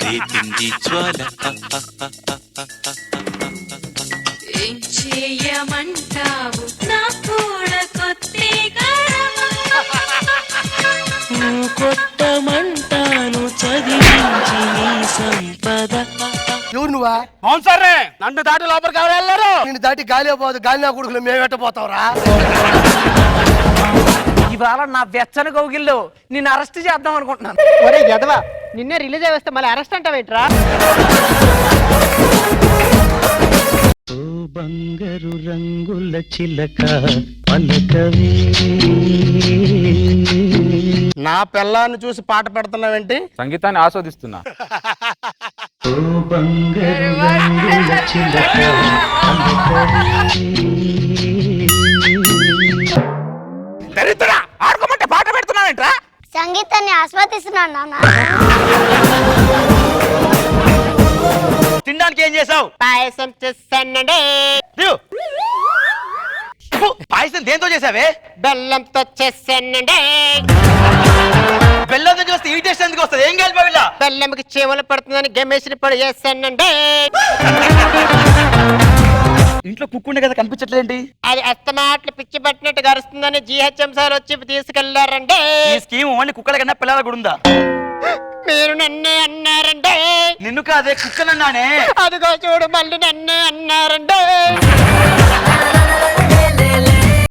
రేపింది జ్వాల ఏం చేయమంటావు నా కూడా కొత్తగా కొట్టమంటాను చదివించి నీ సంపద. ఎవరు నువ్వా? అవును సార్, నన్ను దాటి లోపలికి ఎవరు వెళ్ళారు? నిన్ను దాటి గాలి పోదు, గాలి నా కొడుకులు మేము ఎట్టపోతావురా? ఇవాళ నా వెచ్చని కౌగిల్లో నిన్ను అరెస్ట్ చేద్దాం అనుకుంటున్నాను. ఒరే గదవా, నిన్నే రిలీజ్ అయ్యి వస్తే మళ్ళీ అరెస్ట్ అంటావేట్రా? ఓ బంగారు రంగుల చిలక పలకవే. నా పిల్లాన్ని చూసి పాట పెడుతున్నావేంటి? సంగీతాన్ని ఆస్వాదిస్తున్నా. ఓ బంగారు రంగుల చిలక దరిద్రుడా, ఆడుకోమంటే పాట పెడుతున్నావేంట్రా? సంగీతాన్ని ఆస్వాదిస్తున్నాను నాన్న. తినడానికి ఏం చేసావు? పాయసం చేశానండి. పాయసం దేంతో చేసావే? బెల్లంతో చేశానండి. బెల్లంతో చూస్తే ఈ టేస్ట్ ఎందుకు వస్తుంది? ఏం కలిపా వీళ్ళ? బెల్లంకి చీమలు పడుతుందని గమేసిని పొడి చేశానండి. ఇంట్లో కుక్కుండే కదా, కనిపించట్లేంటి? అది అస్తమాట్లు పిచ్చి పట్టినట్టు గరుస్తుందని GHM సార్ వచ్చి తీసుకెళ్లారండి. ఈ స్కీమ్ ఓన్లీ కుక్కల కన్నా పిల్లల కూడా ఉందా? మీరు నన్నే అన్నారండి. నిన్ను కాదే, కుక్కనన్నానే. అదిగో చూడు, మళ్ళీ నన్నే అన్నారండి.